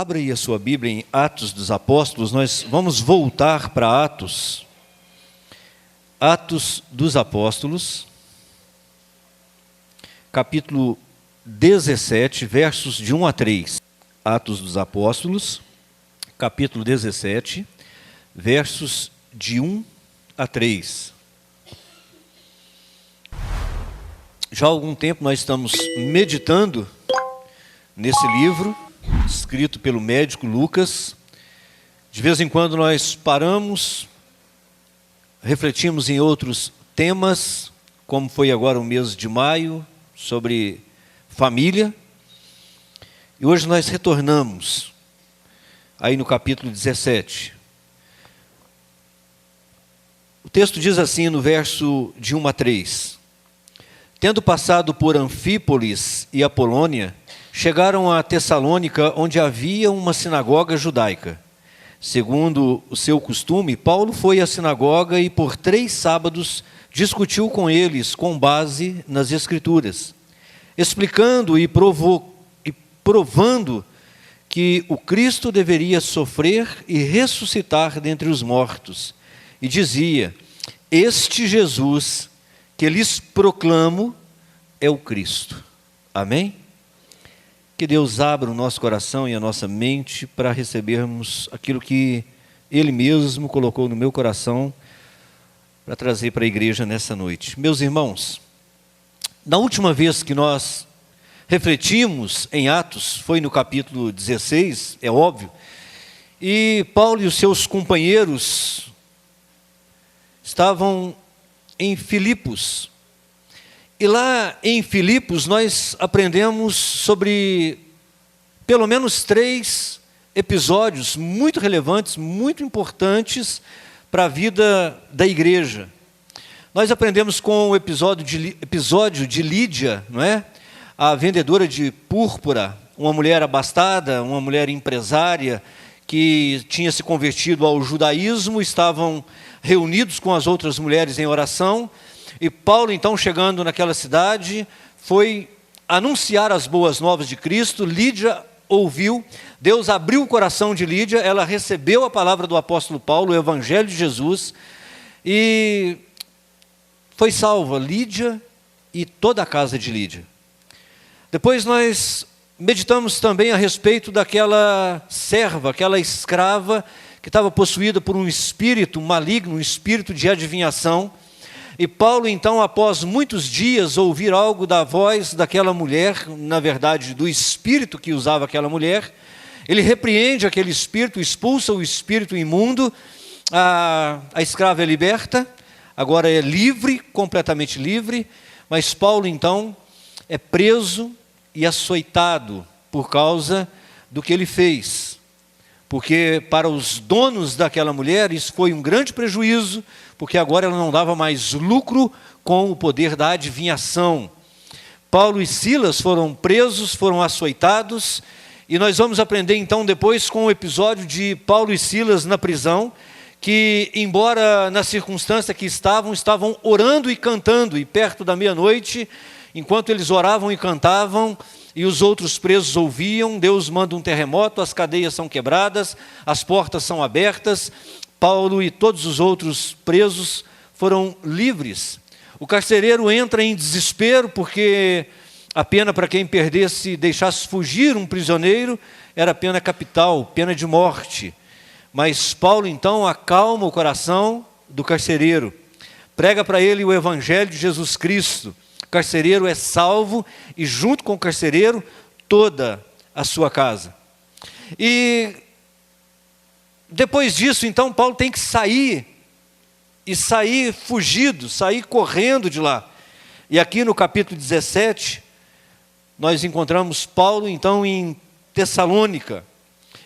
Abra aí a sua Bíblia em Atos dos Apóstolos. Nós vamos voltar para Atos. Atos dos Apóstolos, capítulo 17, versos de 1 a 3. Atos dos Apóstolos, capítulo 17, versos de 1 a 3. Já há algum tempo nós estamos meditando nesse livro, escrito pelo médico Lucas. De vez em quando nós paramos, refletimos em outros temas, como foi agora o mês de maio, sobre família. E hoje nós retornamos, aí no capítulo 17. O texto diz assim no verso de 1 a 3. Tendo passado por Anfípolis e Apolônia, chegaram a Tessalônica, onde havia uma sinagoga judaica. Segundo o seu costume, Paulo foi à sinagoga e por 3 sábados discutiu com eles com base nas Escrituras, explicando e provando que o Cristo deveria sofrer e ressuscitar dentre os mortos. E dizia: este Jesus que lhes proclamo é o Cristo. Amém? Que Deus abra o nosso coração e a nossa mente para recebermos aquilo que Ele mesmo colocou no meu coração para trazer para a igreja nessa noite. Meus irmãos, na última vez que nós refletimos em Atos, foi no capítulo 16, é óbvio, e Paulo e os seus companheiros estavam em Filipos. E lá em Filipos nós aprendemos sobre pelo menos 3 episódios muito relevantes, muito importantes para a vida da igreja. Nós aprendemos com o episódio de Lídia, não é? A vendedora de púrpura, uma mulher abastada, uma mulher empresária que tinha se convertido ao judaísmo, estavam reunidos com as outras mulheres em oração. E Paulo, então, chegando naquela cidade, foi anunciar as boas novas de Cristo. Lídia ouviu, Deus abriu o coração de Lídia, ela recebeu a palavra do apóstolo Paulo, o evangelho de Jesus, e foi salva Lídia e toda a casa de Lídia. Depois nós meditamos também a respeito daquela serva, aquela escrava, que estava possuída por um espírito maligno, um espírito de adivinhação. E Paulo, então, após muitos dias ouvir algo da voz daquela mulher, na verdade, do espírito que usava aquela mulher, ele repreende aquele espírito, expulsa o espírito imundo, a escrava é liberta, agora é livre, completamente livre, mas Paulo, então, é preso e açoitado por causa do que ele fez. Porque para os donos daquela mulher isso foi um grande prejuízo, porque agora ela não dava mais lucro com o poder da adivinhação. Paulo e Silas foram presos, foram açoitados, e nós vamos aprender então depois com o episódio de Paulo e Silas na prisão, que embora na circunstância que estavam orando e cantando, e perto da meia-noite, enquanto eles oravam e cantavam, e os outros presos ouviam, Deus manda um terremoto, as cadeias são quebradas, as portas são abertas, Paulo e todos os outros presos foram livres. O carcereiro entra em desespero, porque a pena para quem perdesse, deixasse fugir um prisioneiro, era pena capital, pena de morte. Mas Paulo então acalma o coração do carcereiro, prega para ele o evangelho de Jesus Cristo. O carcereiro é salvo e junto com o carcereiro toda a sua casa. E depois disso, então, Paulo tem que sair fugido, sair correndo de lá. E aqui no capítulo 17, nós encontramos Paulo, então, em Tessalônica.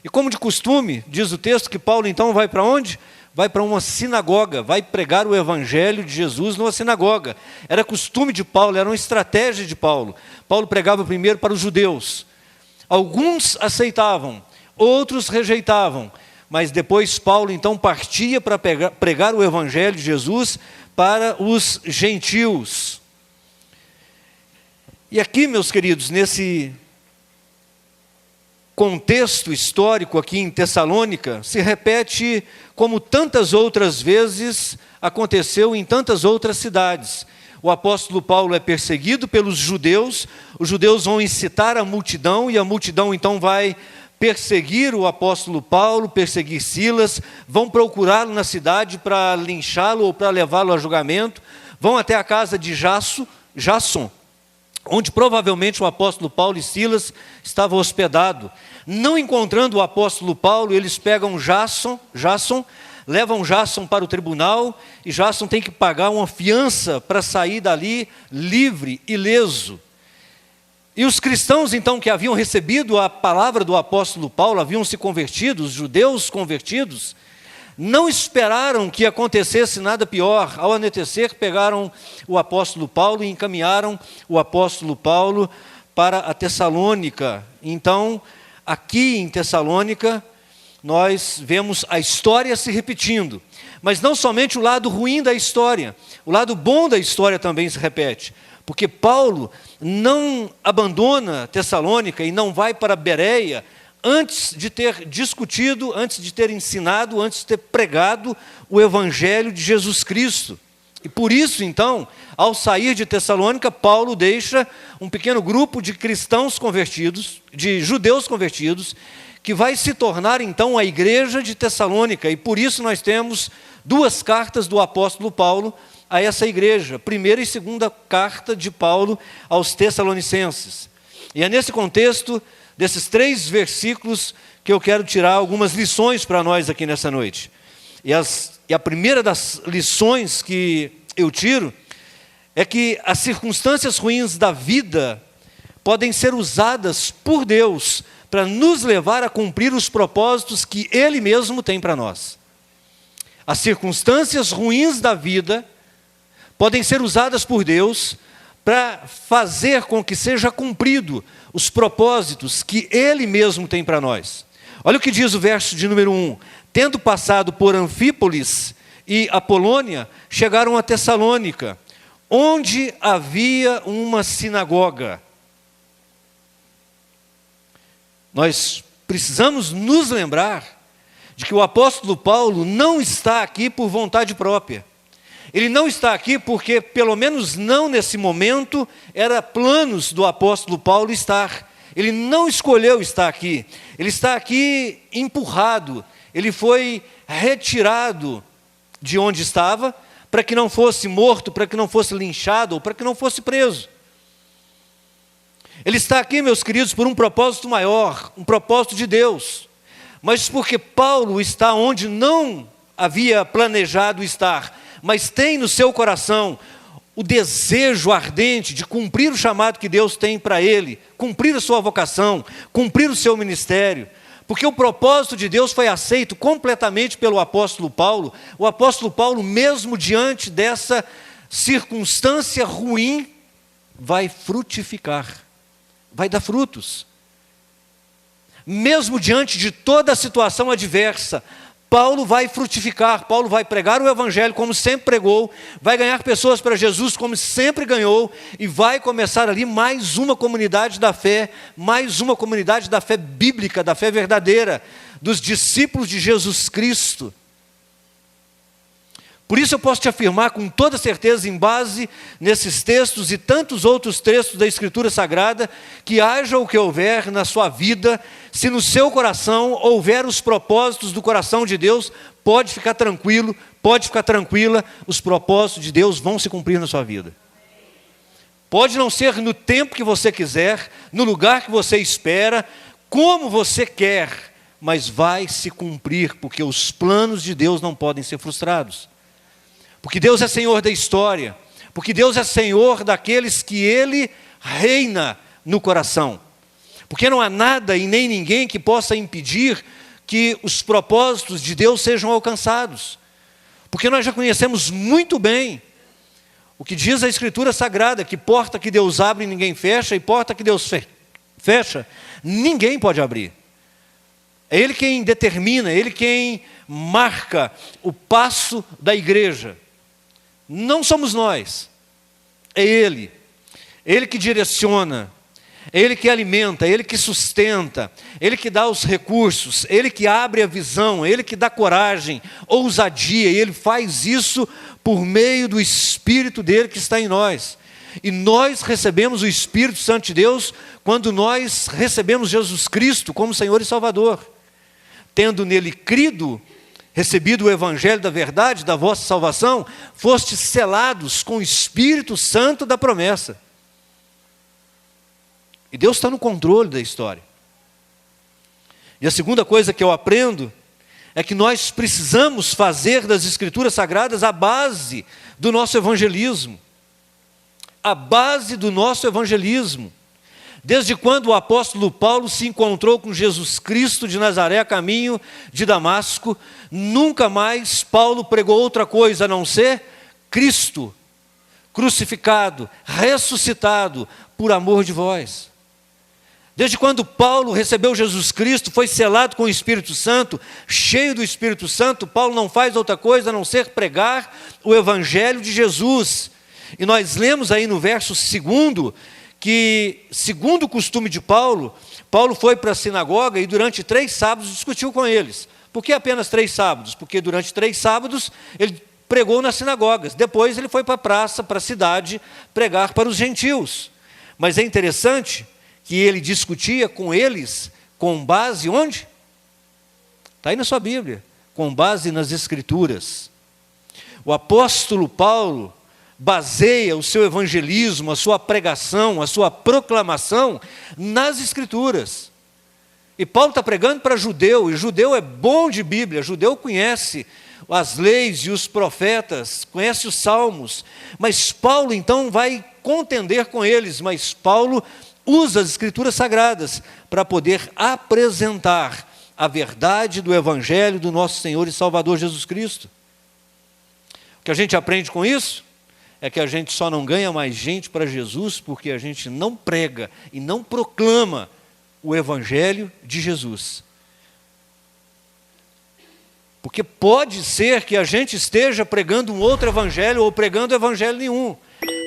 E como de costume, diz o texto que Paulo, então, vai para onde? Vai para uma sinagoga, vai pregar o evangelho de Jesus numa sinagoga. Era costume de Paulo, era uma estratégia de Paulo. Paulo pregava primeiro para os judeus. Alguns aceitavam, outros rejeitavam. Mas depois Paulo então partia para pregar o evangelho de Jesus para os gentios. E aqui, meus queridos, nesse contexto histórico aqui em Tessalônica se repete como tantas outras vezes aconteceu em tantas outras cidades. O apóstolo Paulo é perseguido pelos judeus, os judeus vão incitar a multidão, e a multidão então vai perseguir o apóstolo Paulo, perseguir Silas, vão procurá-lo na cidade para linchá-lo ou para levá-lo a julgamento, vão até a casa de Jasson, onde provavelmente o apóstolo Paulo e Silas estavam hospedados. Não encontrando o apóstolo Paulo, eles pegam Jasson, levam Jasson para o tribunal, e Jasson tem que pagar uma fiança para sair dali livre, ileso. E os cristãos, então, que haviam recebido a palavra do apóstolo Paulo, haviam se convertido, os judeus convertidos, não esperaram que acontecesse nada pior. Ao anoitecer, pegaram o apóstolo Paulo e encaminharam o apóstolo Paulo para a Tessalônica. Então, aqui em Tessalônica, nós vemos a história se repetindo, mas não somente o lado ruim da história, o lado bom da história também se repete, porque Paulo não abandona Tessalônica e não vai para Bereia antes de ter discutido, antes de ter ensinado, antes de ter pregado o Evangelho de Jesus Cristo. E por isso, então, ao sair de Tessalônica, Paulo deixa um pequeno grupo de cristãos convertidos, de judeus convertidos, que vai se tornar então a igreja de Tessalônica, e por isso nós temos duas cartas do apóstolo Paulo a essa igreja, primeira e segunda carta de Paulo aos Tessalonicenses. E é nesse contexto, desses 3 versículos, que eu quero tirar algumas lições para nós aqui nessa noite. E a primeira das lições que eu tiro é que as circunstâncias ruins da vida podem ser usadas por Deus para nos levar a cumprir os propósitos que Ele mesmo tem para nós. As circunstâncias ruins da vida podem ser usadas por Deus para fazer com que seja cumprido os propósitos que Ele mesmo tem para nós. Olha o que diz o verso de número 1. Tendo passado por Anfípolis e Apolônia, chegaram a Tessalônica, onde havia uma sinagoga. Nós precisamos nos lembrar de que o apóstolo Paulo não está aqui por vontade própria. Ele não está aqui porque, pelo menos não nesse momento, era planos do apóstolo Paulo estar. Ele não escolheu estar aqui. Ele está aqui empurrado. Ele foi retirado de onde estava para que não fosse morto, para que não fosse linchado ou para que não fosse preso. Ele está aqui, meus queridos, por um propósito maior, um propósito de Deus. Mas porque Paulo está onde não havia planejado estar, mas tem no seu coração o desejo ardente de cumprir o chamado que Deus tem para ele, cumprir a sua vocação, cumprir o seu ministério. Porque o propósito de Deus foi aceito completamente pelo apóstolo Paulo. O apóstolo Paulo, mesmo diante dessa circunstância ruim, vai frutificar. Vai dar frutos. Mesmo diante de toda a situação adversa, Paulo vai frutificar, Paulo vai pregar o Evangelho como sempre pregou, vai ganhar pessoas para Jesus como sempre ganhou, e vai começar ali mais uma comunidade da fé, mais uma comunidade da fé bíblica, da fé verdadeira, dos discípulos de Jesus Cristo. Por isso eu posso te afirmar com toda certeza, em base nesses textos e tantos outros textos da Escritura Sagrada, que haja o que houver na sua vida, se no seu coração houver os propósitos do coração de Deus, pode ficar tranquilo, pode ficar tranquila, os propósitos de Deus vão se cumprir na sua vida. Pode não ser no tempo que você quiser, no lugar que você espera, como você quer, mas vai se cumprir, porque os planos de Deus não podem ser frustrados. Porque Deus é Senhor da história, porque Deus é Senhor daqueles que Ele reina no coração. Porque não há nada e nem ninguém que possa impedir que os propósitos de Deus sejam alcançados. Porque nós já conhecemos muito bem o que diz a Escritura Sagrada, que porta que Deus abre ninguém fecha, e porta que Deus fecha, ninguém pode abrir. É Ele quem determina, é Ele quem marca o passo da igreja. Não somos nós, é Ele. Ele que direciona, É Ele que alimenta, é Ele que sustenta, é Ele que dá os recursos, é Ele que abre a visão, é Ele que dá coragem, ousadia, e Ele faz isso por meio do Espírito dele que está em nós. E nós recebemos o Espírito Santo de Deus quando nós recebemos Jesus Cristo como Senhor e Salvador. Tendo nele crido, recebido o Evangelho da verdade, da vossa salvação, fostes selados com o Espírito Santo da promessa. E Deus está no controle da história. E a segunda coisa que eu aprendo é que nós precisamos fazer das Escrituras Sagradas a base do nosso evangelismo. A base do nosso evangelismo. Desde quando o apóstolo Paulo se encontrou com Jesus Cristo de Nazaré a caminho de Damasco, nunca mais Paulo pregou outra coisa a não ser Cristo, crucificado, ressuscitado por amor de vós. Desde quando Paulo recebeu Jesus Cristo, foi selado com o Espírito Santo, cheio do Espírito Santo, Paulo não faz outra coisa a não ser pregar o Evangelho de Jesus. E nós lemos aí no verso 2 que, segundo o costume de Paulo, Paulo foi para a sinagoga e durante 3 sábados discutiu com eles. Por que apenas 3 sábados? Porque durante 3 sábados ele pregou nas sinagogas. Depois ele foi para a praça, para a cidade, pregar para os gentios. Mas é interessante que ele discutia com eles com base onde? Está aí na sua Bíblia. Com base nas Escrituras. O apóstolo Paulo baseia o seu evangelismo, a sua pregação, a sua proclamação nas Escrituras. E Paulo está pregando para judeu, e judeu é bom de Bíblia, judeu conhece as leis e os profetas, conhece os salmos, mas Paulo então vai contender com eles, mas Paulo usa as Escrituras Sagradas para poder apresentar a verdade do Evangelho do nosso Senhor e Salvador Jesus Cristo. O que a gente aprende com isso é que a gente só não ganha mais gente para Jesus porque a gente não prega e não proclama o Evangelho de Jesus. Porque pode ser que a gente esteja pregando um outro evangelho ou pregando evangelho nenhum.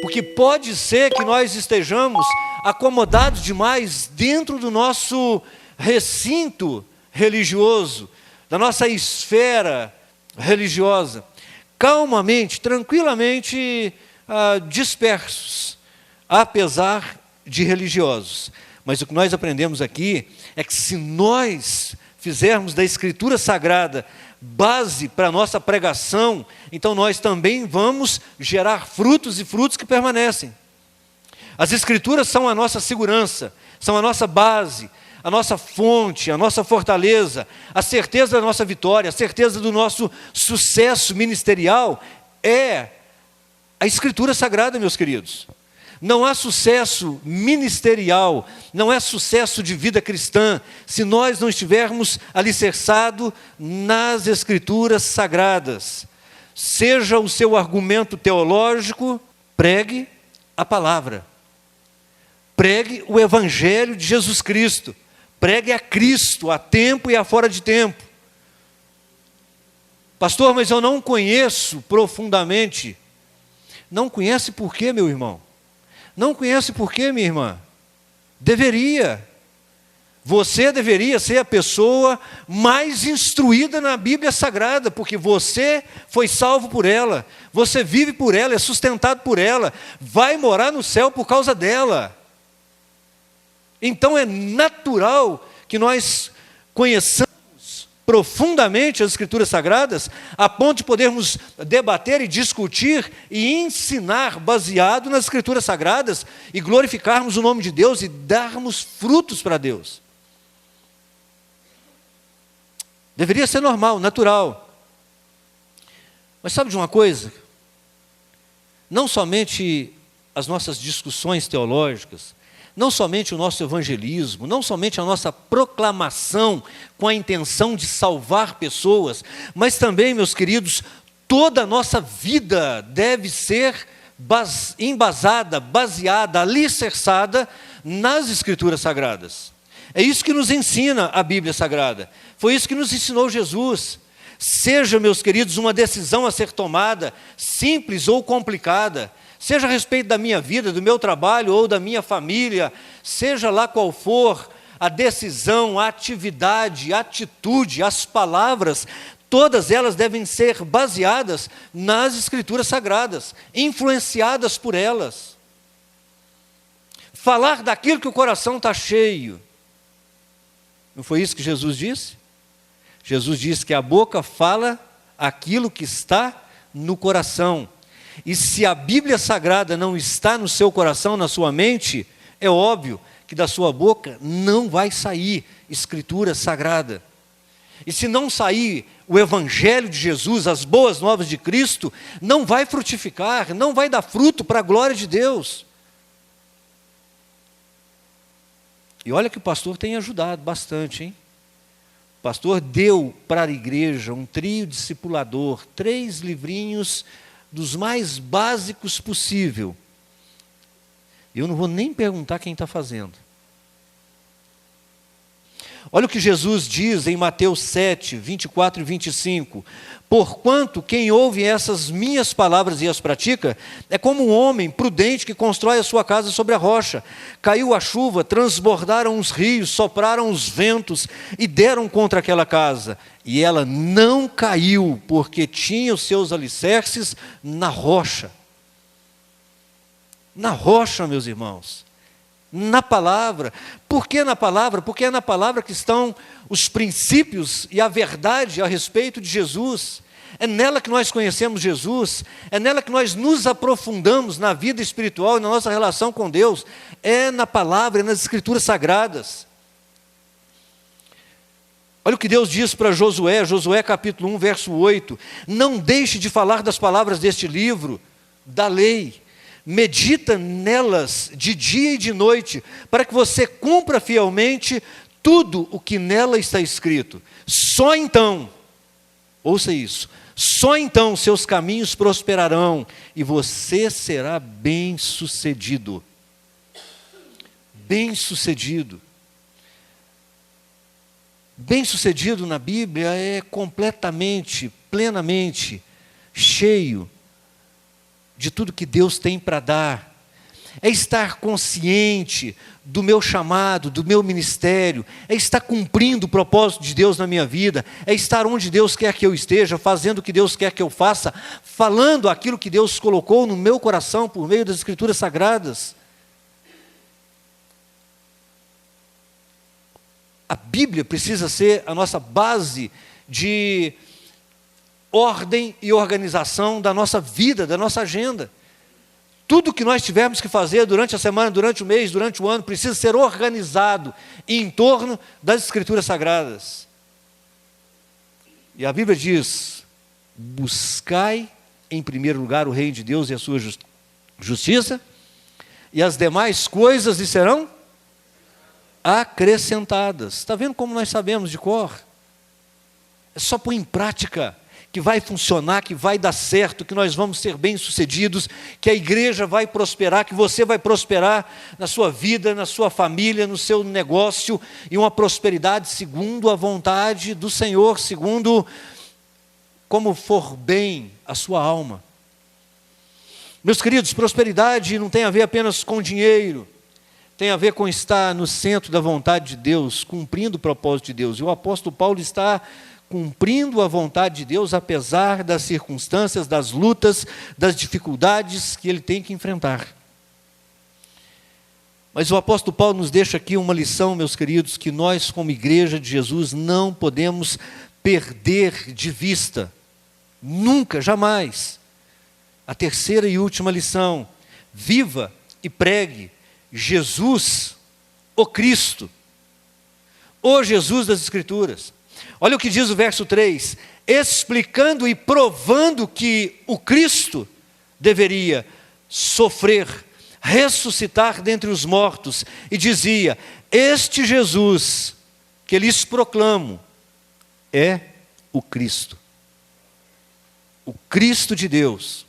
Porque pode ser que nós estejamos acomodados demais dentro do nosso recinto religioso, da nossa esfera religiosa, calmamente, tranquilamente dispersos, apesar de religiosos. Mas o que nós aprendemos aqui é que se nós fizermos da Escritura Sagrada base para a nossa pregação, então nós também vamos gerar frutos e frutos que permanecem. As Escrituras são a nossa segurança, são a nossa base, a nossa fonte, a nossa fortaleza, a certeza da nossa vitória, a certeza do nosso sucesso ministerial é a Escritura Sagrada, meus queridos. Não há sucesso ministerial, não é sucesso de vida cristã, se nós não estivermos alicerçados nas Escrituras Sagradas. Seja o seu argumento teológico, pregue a palavra. Pregue o Evangelho de Jesus Cristo. Pregue a Cristo, a tempo e a fora de tempo. Pastor, mas eu não conheço profundamente. Não conhece por quê, meu irmão? Não conhece por quê, minha irmã? Deveria. Você deveria ser a pessoa mais instruída na Bíblia Sagrada, porque você foi salvo por ela, você vive por ela, é sustentado por ela, vai morar no céu por causa dela. Então é natural que nós conheçamos profundamente as Escrituras Sagradas, a ponto de podermos debater e discutir e ensinar baseado nas Escrituras Sagradas e glorificarmos o nome de Deus e darmos frutos para Deus. Deveria ser normal, natural. Mas sabe de uma coisa? Não somente as nossas discussões teológicas, não somente o nosso evangelismo, não somente a nossa proclamação com a intenção de salvar pessoas, mas também, meus queridos, toda a nossa vida deve ser embasada, baseada, alicerçada nas Escrituras Sagradas. É isso que nos ensina a Bíblia Sagrada. Foi isso que nos ensinou Jesus. Seja, meus queridos, uma decisão a ser tomada, simples ou complicada, seja a respeito da minha vida, do meu trabalho ou da minha família, seja lá qual for a decisão, a atividade, a atitude, as palavras, todas elas devem ser baseadas nas Escrituras Sagradas, influenciadas por elas. Falar daquilo que o coração está cheio. Não foi isso que Jesus disse? Jesus disse que a boca fala aquilo que está no coração. E se a Bíblia Sagrada não está no seu coração, na sua mente, é óbvio que da sua boca não vai sair Escritura Sagrada. E se não sair o Evangelho de Jesus, as boas novas de Cristo, não vai frutificar, não vai dar fruto para a glória de Deus. E olha que o pastor tem ajudado bastante, hein? O pastor deu para a igreja um trio discipulador, 3 livrinhos dos mais básicos possível. Eu não vou nem perguntar quem está fazendo. Olha o que Jesus diz em Mateus 7, 24 e 25. Porquanto quem ouve essas minhas palavras e as pratica, é como um homem prudente que constrói a sua casa sobre a rocha. Caiu a chuva, transbordaram os rios, sopraram os ventos e deram contra aquela casa. E ela não caiu, porque tinha os seus alicerces na rocha. Na rocha, meus irmãos. Na palavra. Por que na palavra? Porque é na palavra que estão os princípios e a verdade a respeito de Jesus. É nela que nós conhecemos Jesus, é nela que nós nos aprofundamos na vida espiritual e na nossa relação com Deus. É na palavra, é nas Escrituras Sagradas. Olha o que Deus diz para Josué, Josué capítulo 1, verso 8. Não deixe de falar das palavras deste livro, da lei. Medita nelas de dia e de noite, para que você cumpra fielmente tudo o que nela está escrito. Só então, ouça isso, só então seus caminhos prosperarão e você será bem-sucedido. Bem-sucedido. Bem-sucedido na Bíblia é completamente, plenamente cheio de tudo que Deus tem para dar. É estar consciente do meu chamado, do meu ministério, é estar cumprindo o propósito de Deus na minha vida, é estar onde Deus quer que eu esteja, fazendo o que Deus quer que eu faça, falando aquilo que Deus colocou no meu coração por meio das Escrituras Sagradas. A Bíblia precisa ser a nossa base de ordem e organização da nossa vida, da nossa agenda. Tudo que nós tivermos que fazer durante a semana, durante o mês, durante o ano, precisa ser organizado em torno das Escrituras Sagradas. E a Bíblia diz: buscai em primeiro lugar o reino de Deus e a sua justiça, e as demais coisas lhe serão acrescentadas. Está vendo como nós sabemos de cor? É só pôr em prática que vai funcionar, que vai dar certo, que nós vamos ser bem-sucedidos, que a igreja vai prosperar, que você vai prosperar na sua vida, na sua família, no seu negócio, e uma prosperidade segundo a vontade do Senhor, segundo como for bem a sua alma. Meus queridos, prosperidade não tem a ver apenas com dinheiro, tem a ver com estar no centro da vontade de Deus, cumprindo o propósito de Deus. E o apóstolo Paulo está cumprindo a vontade de Deus, apesar das circunstâncias, das lutas, das dificuldades que ele tem que enfrentar. Mas o apóstolo Paulo nos deixa aqui uma lição, meus queridos, que nós, como igreja de Jesus, não podemos perder de vista. Nunca, jamais. A terceira e última lição: viva e pregue Jesus, o Cristo, o Jesus das Escrituras. Olha o que diz o verso 3, explicando e provando que o Cristo deveria sofrer, ressuscitar dentre os mortos, e dizia: este Jesus que lhes proclamo é o Cristo de Deus.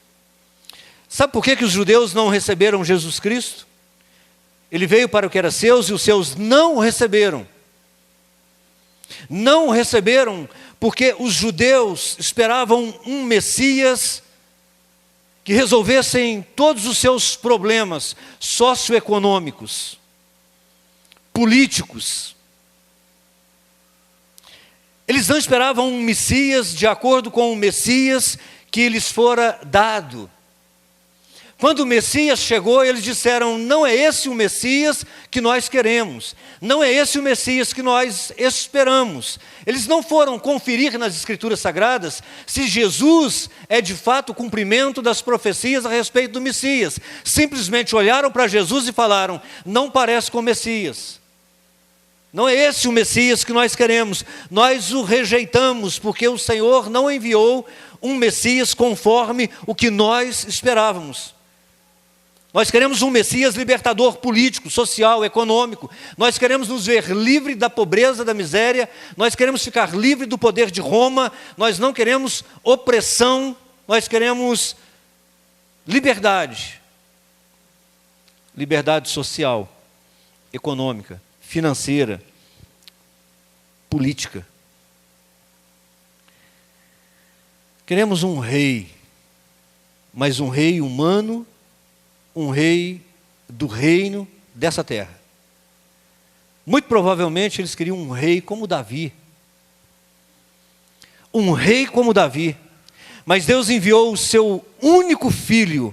Sabe por que os judeus não receberam Jesus Cristo? Ele veio para o que era seus e os seus não o receberam. Não o receberam porque os judeus esperavam um Messias que resolvessem todos os seus problemas socioeconômicos, políticos. Eles não esperavam um Messias de acordo com o Messias que lhes fora dado. Quando o Messias chegou, eles disseram: não é esse o Messias que nós queremos, não é esse o Messias que nós esperamos. Eles não foram conferir nas Escrituras Sagradas se Jesus é de fato o cumprimento das profecias a respeito do Messias. Simplesmente olharam para Jesus e falaram: não parece com o Messias. Não é esse o Messias que nós queremos, nós o rejeitamos, porque o Senhor não enviou um Messias conforme o que nós esperávamos. Nós queremos um Messias libertador político, social, econômico. Nós queremos nos ver livre da pobreza, da miséria. Nós queremos ficar livre do poder de Roma. Nós não queremos opressão. Nós queremos liberdade. Liberdade social, econômica, financeira, política. Queremos um rei, mas um rei humano, um rei do reino dessa terra. Muito provavelmente eles queriam um rei como Davi. Um rei como Davi. Mas Deus enviou o seu único filho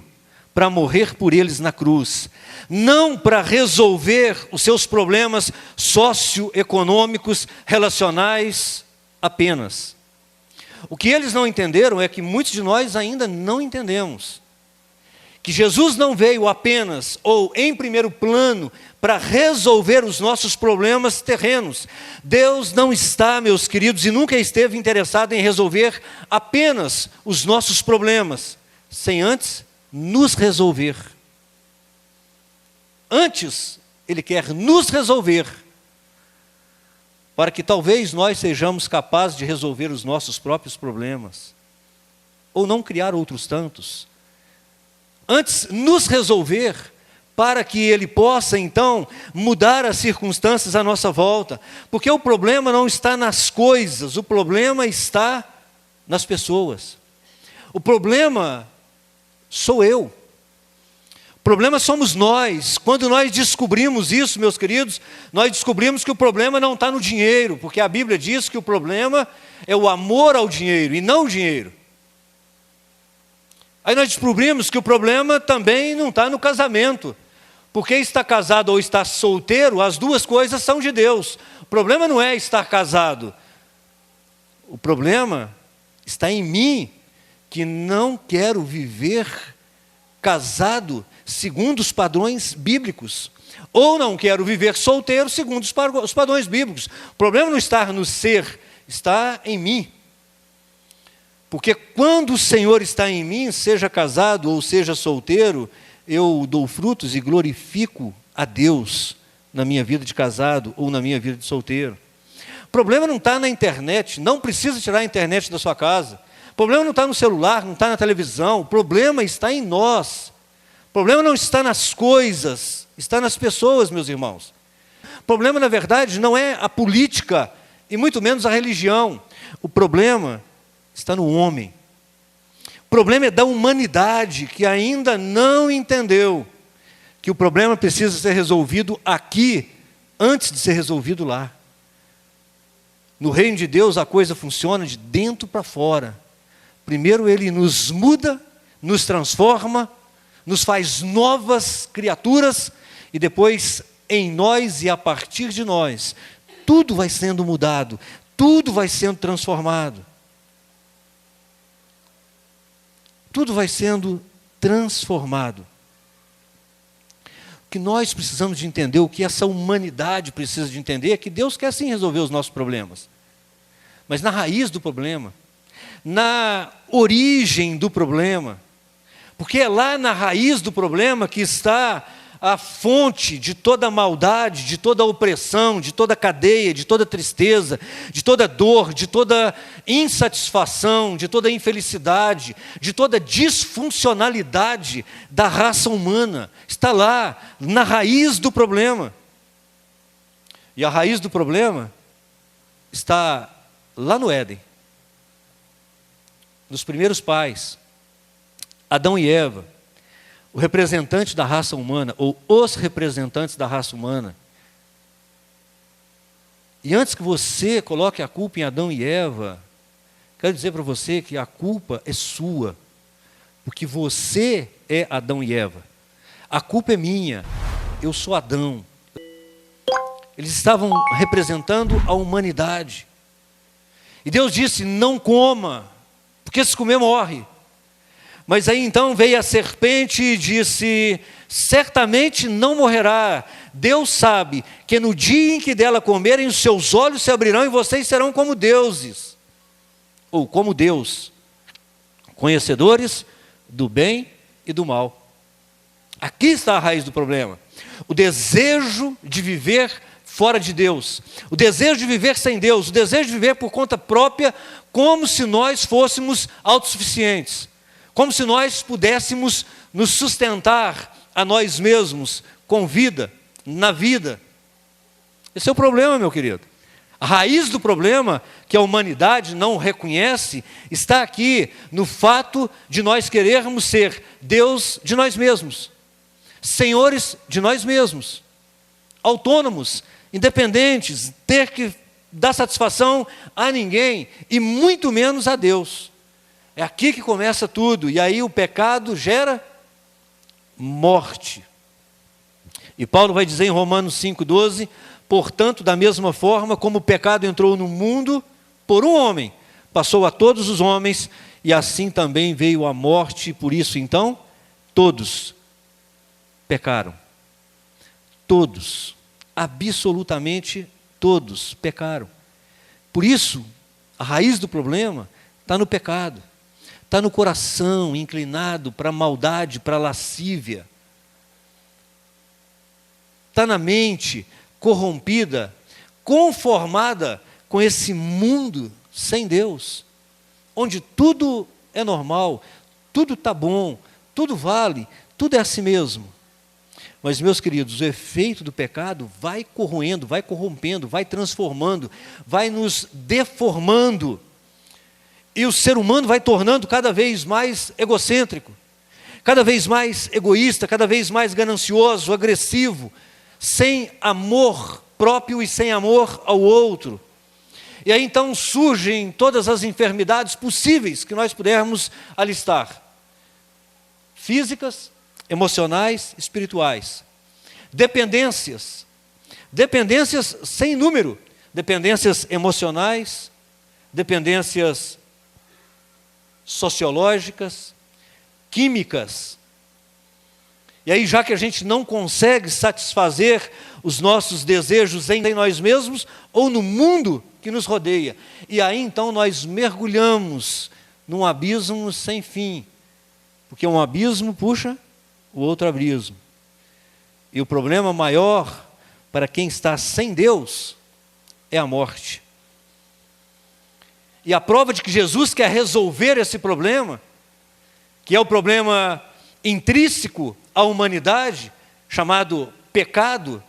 para morrer por eles na cruz. Não para resolver os seus problemas socioeconômicos, relacionais apenas. O que eles não entenderam é que muitos de nós ainda não entendemos. Que Jesus não veio apenas, ou em primeiro plano, para resolver os nossos problemas terrenos. Deus não está, meus queridos, e nunca esteve interessado em resolver apenas os nossos problemas, sem antes nos resolver. Antes, Ele quer nos resolver, para que talvez nós sejamos capazes de resolver os nossos próprios problemas, ou não criar outros tantos. Antes, nos resolver, para que Ele possa, então, mudar as circunstâncias à nossa volta. Porque o problema não está nas coisas, o problema está nas pessoas. O problema sou eu. O problema somos nós. Quando nós descobrimos isso, meus queridos, nós descobrimos que o problema não está no dinheiro, porque a Bíblia diz que o problema é o amor ao dinheiro e não o dinheiro. Aí nós descobrimos que o problema também não está no casamento. Porque está casado ou está solteiro, as duas coisas são de Deus. O problema não é estar casado. O problema está em mim, que não quero viver casado segundo os padrões bíblicos. Ou não quero viver solteiro segundo os padrões bíblicos. O problema não está no ser, está em mim. Porque quando o Senhor está em mim, seja casado ou seja solteiro, eu dou frutos e glorifico a Deus na minha vida de casado ou na minha vida de solteiro. O problema não está na internet, não precisa tirar a internet da sua casa. O problema não está no celular, não está na televisão, o problema está em nós. O problema não está nas coisas, está nas pessoas, meus irmãos. O problema, na verdade, não é a política e muito menos a religião. O problema está no homem. O problema é da humanidade que ainda não entendeu que o problema precisa ser resolvido aqui antes de ser resolvido lá. No reino de Deus a coisa funciona de dentro para fora. Primeiro Ele nos muda, nos transforma, nos faz novas criaturas e depois em nós e a partir de nós tudo vai sendo mudado, tudo vai sendo transformado. Tudo vai sendo transformado. O que nós precisamos de entender, o que essa humanidade precisa de entender, é que Deus quer sim resolver os nossos problemas. Mas na raiz do problema, na origem do problema, porque é lá na raiz do problema que está a fonte de toda maldade, de toda opressão, de toda cadeia, de toda tristeza, de toda dor, de toda insatisfação, de toda infelicidade, de toda disfuncionalidade da raça humana. Está lá, na raiz do problema. E a raiz do problema está lá no Éden. Nos primeiros pais. Adão e Eva, o representante da raça humana, ou os representantes da raça humana. E antes que você coloque a culpa em Adão e Eva, quero dizer para você que a culpa é sua, porque você é Adão e Eva. A culpa é minha, eu sou Adão. Eles estavam representando a humanidade. E Deus disse, não coma, porque se comer morre. Mas aí então veio a serpente e disse, certamente não morrerá. Deus sabe que no dia em que dela comerem, os seus olhos se abrirão e vocês serão como deuses. Ou como Deus, conhecedores do bem e do mal. Aqui está a raiz do problema. O desejo de viver fora de Deus. O desejo de viver sem Deus. O desejo de viver por conta própria, como se nós fôssemos autossuficientes. Como se nós pudéssemos nos sustentar a nós mesmos com vida, na vida. Esse é o problema, meu querido. A raiz do problema, que a humanidade não reconhece, está aqui no fato de nós querermos ser Deus de nós mesmos, senhores de nós mesmos, autônomos, independentes, ter que dar satisfação a ninguém e muito menos a Deus. É aqui que começa tudo, e aí o pecado gera morte. E Paulo vai dizer em Romanos 5,12, portanto, da mesma forma como o pecado entrou no mundo por um homem, passou a todos os homens, e assim também veio a morte, por isso então, todos pecaram. Todos, absolutamente todos pecaram. Por isso, a raiz do problema está no pecado. Está no coração inclinado para a maldade, para a lascívia. Está na mente corrompida, conformada com esse mundo sem Deus, onde tudo é normal, tudo está bom, tudo vale, tudo é assim mesmo. Mas, meus queridos, o efeito do pecado vai corroendo, vai corrompendo, vai transformando, vai nos deformando. E o ser humano vai tornando cada vez mais egocêntrico, cada vez mais egoísta, cada vez mais ganancioso, agressivo, sem amor próprio e sem amor ao outro. E aí então surgem todas as enfermidades possíveis que nós pudermos alistar. Físicas, emocionais, espirituais. Dependências. Dependências sem número. Dependências emocionais, dependências sociológicas, químicas. E aí, já que a gente não consegue satisfazer os nossos desejos em nós mesmos ou no mundo que nos rodeia, e aí então nós mergulhamos num abismo sem fim, porque um abismo puxa o outro abismo. E o problema maior para quem está sem Deus é a morte. E a prova de que Jesus quer resolver esse problema, que é o problema intrínseco à humanidade, chamado pecado,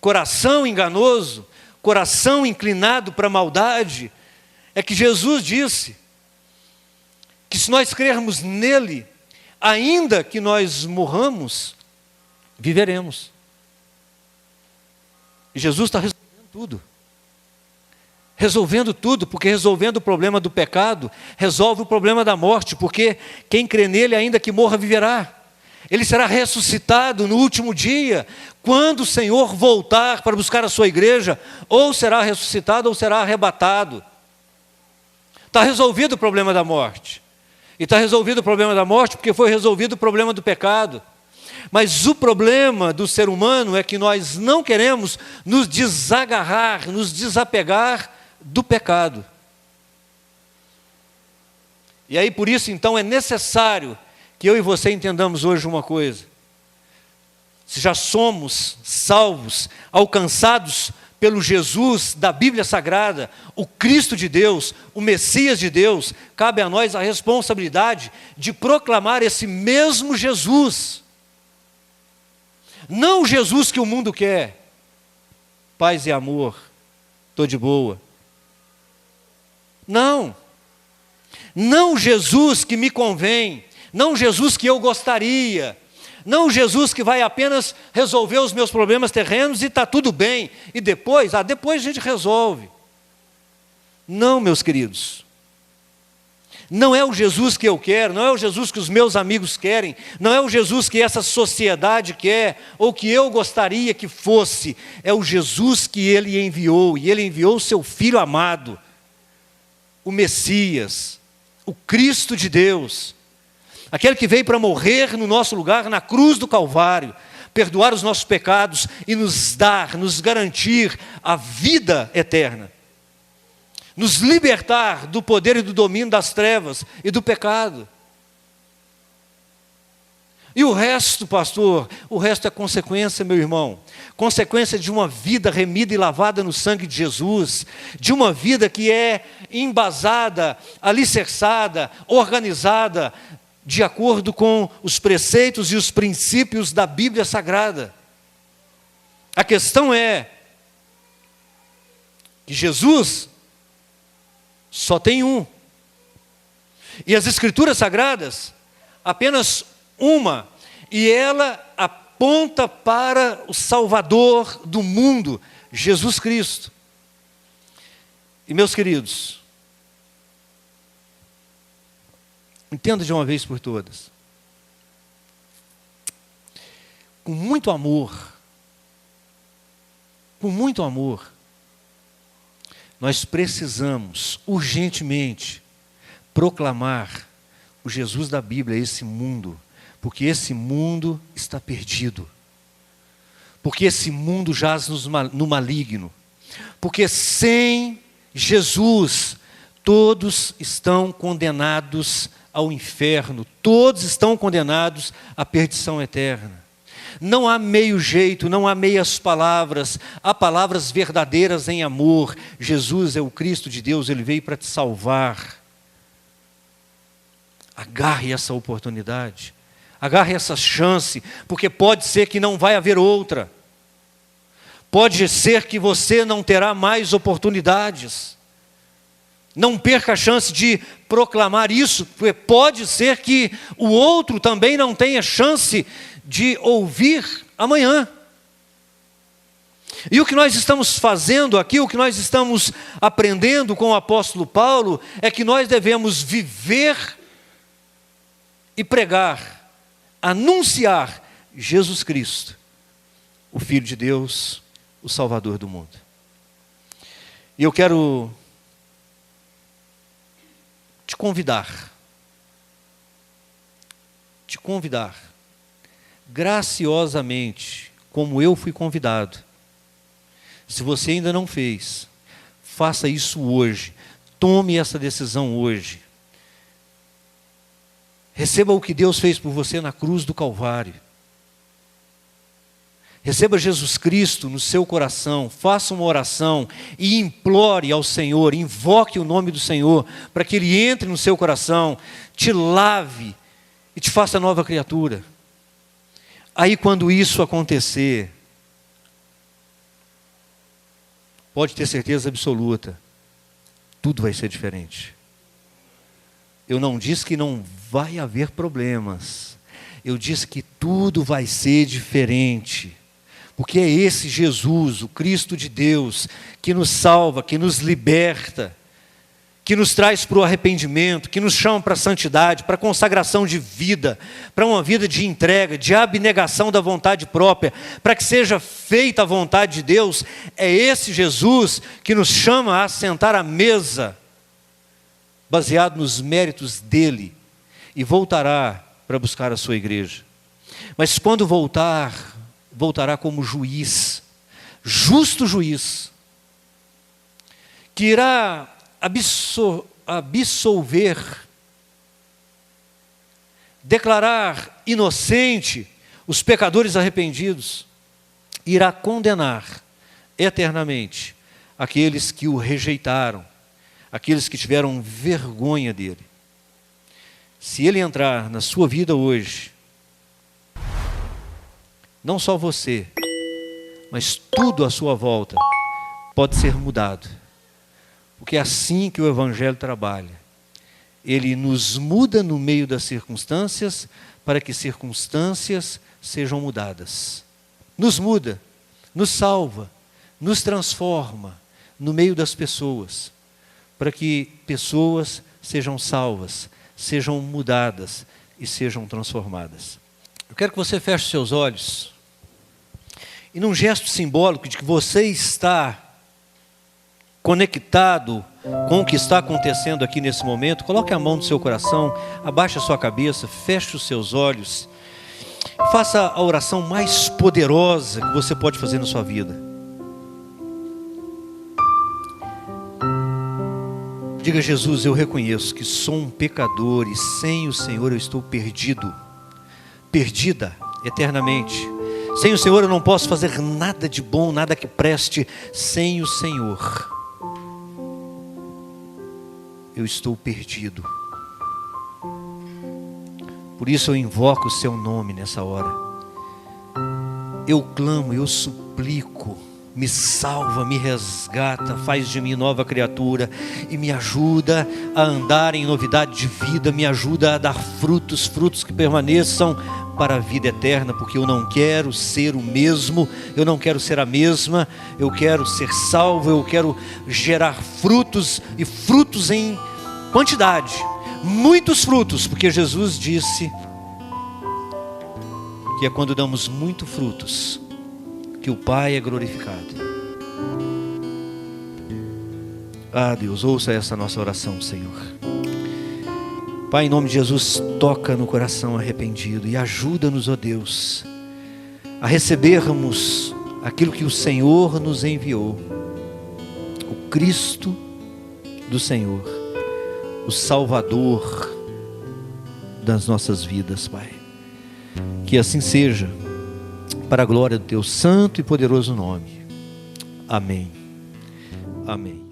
coração enganoso, coração inclinado para a maldade, é que Jesus disse que se nós crermos nele, ainda que nós morramos, viveremos. E Jesus está resolvendo tudo. Resolvendo tudo, porque resolvendo o problema do pecado, resolve o problema da morte, porque quem crê nele, ainda que morra, viverá. Ele será ressuscitado no último dia, quando o Senhor voltar para buscar a sua igreja, ou será ressuscitado ou será arrebatado. Está resolvido o problema da morte. E está resolvido o problema da morte porque foi resolvido o problema do pecado. Mas o problema do ser humano é que nós não queremos nos desagarrar, nos desapegar do pecado. E aí por isso então é necessário que eu e você entendamos hoje uma coisa. Se já somos salvos, alcançados pelo Jesus da Bíblia Sagrada, o Cristo de Deus, o Messias de Deus, cabe a nós a responsabilidade de proclamar esse mesmo Jesus. Não o Jesus que o mundo quer, paz e amor, estou de boa. Não o Jesus que me convém, não o Jesus que eu gostaria, não o Jesus que vai apenas resolver os meus problemas terrenos e está tudo bem, e depois a gente resolve. Não, meus queridos, não é o Jesus que eu quero, não é o Jesus que os meus amigos querem, não é o Jesus que essa sociedade quer, ou que eu gostaria que fosse, é o Jesus que Ele enviou, e Ele enviou o seu Filho amado, o Messias, o Cristo de Deus, aquele que veio para morrer no nosso lugar na cruz do Calvário, perdoar os nossos pecados e nos garantir a vida eterna, nos libertar do poder e do domínio das trevas e do pecado. E o resto, pastor, o resto é consequência, meu irmão, consequência de uma vida remida e lavada no sangue de Jesus, de uma vida que é embasada, alicerçada, organizada, de acordo com os preceitos e os princípios da Bíblia Sagrada. A questão é que Jesus só tem um. E as Escrituras Sagradas, apenas uma. E ela aponta para o Salvador do mundo, Jesus Cristo. E meus queridos, entenda de uma vez por todas. Com muito amor, nós precisamos urgentemente proclamar o Jesus da Bíblia a esse mundo, porque esse mundo está perdido, porque esse mundo jaz no maligno, porque sem Jesus todos estão condenados ao inferno, todos estão condenados à perdição eterna. Não há meio jeito, não há meias palavras, há palavras verdadeiras em amor. Jesus é o Cristo de Deus, Ele veio para te salvar. Agarre essa oportunidade, agarre essa chance, porque pode ser que não vai haver outra. Pode ser que você não terá mais oportunidades. Não perca a chance de proclamar isso, porque pode ser que o outro também não tenha chance de ouvir amanhã. E o que nós estamos fazendo aqui, o que nós estamos aprendendo com o apóstolo Paulo, é que nós devemos viver e pregar, anunciar Jesus Cristo, o Filho de Deus, o Salvador do mundo. E eu quero te convidar, graciosamente, como eu fui convidado. Se você ainda não fez, faça isso hoje, tome essa decisão hoje. Receba o que Deus fez por você na cruz do Calvário. Receba Jesus Cristo no seu coração, faça uma oração e implore ao Senhor, invoque o nome do Senhor, para que Ele entre no seu coração, te lave e te faça nova criatura. Aí quando isso acontecer, pode ter certeza absoluta, tudo vai ser diferente. Eu não disse que não vai haver problemas, eu disse que tudo vai ser diferente. Porque é esse Jesus, o Cristo de Deus, que nos salva, que nos liberta, que nos traz para o arrependimento, que nos chama para a santidade, para a consagração de vida, para uma vida de entrega, de abnegação da vontade própria, para que seja feita a vontade de Deus. É esse Jesus que nos chama a sentar à mesa, baseado nos méritos dele, e voltará para buscar a sua igreja. Mas quando voltará como juiz, justo juiz, que irá absolver, declarar inocente os pecadores arrependidos, irá condenar eternamente aqueles que o rejeitaram, aqueles que tiveram vergonha dele. Se ele entrar na sua vida hoje, não só você, mas tudo à sua volta pode ser mudado. Porque é assim que o Evangelho trabalha. Ele nos muda no meio das circunstâncias, para que circunstâncias sejam mudadas. Nos muda, nos salva, nos transforma no meio das pessoas, para que pessoas sejam salvas, sejam mudadas e sejam transformadas. Eu quero que você feche seus olhos e, num gesto simbólico de que você está conectado com o que está acontecendo aqui nesse momento, coloque a mão no seu coração, abaixe a sua cabeça, feche os seus olhos, faça a oração mais poderosa que você pode fazer na sua vida. Diga: Jesus, eu reconheço que sou um pecador e sem o Senhor eu estou perdido, perdida eternamente. Sem o Senhor eu não posso fazer nada de bom, nada que preste. Sem o Senhor eu estou perdido. Por isso eu invoco o seu nome nessa hora. Eu clamo, eu suplico. Me salva, me resgata, faz de mim nova criatura e me ajuda a andar em novidade de vida, me ajuda a dar frutos, frutos que permaneçam para a vida eterna, porque eu não quero ser o mesmo, eu não quero ser a mesma, eu quero ser salvo, eu quero gerar frutos e frutos em quantidade, muitos frutos, porque Jesus disse que é quando damos muitos frutos que o Pai é glorificado. Ah, Deus, ouça essa nossa oração, Senhor. Pai, em nome de Jesus, toca no coração arrependido e ajuda-nos, ó Deus, a recebermos aquilo que o Senhor nos enviou, o Cristo do Senhor, o Salvador das nossas vidas, Pai. Que assim seja, para a glória do teu santo e poderoso nome. Amém. Amém.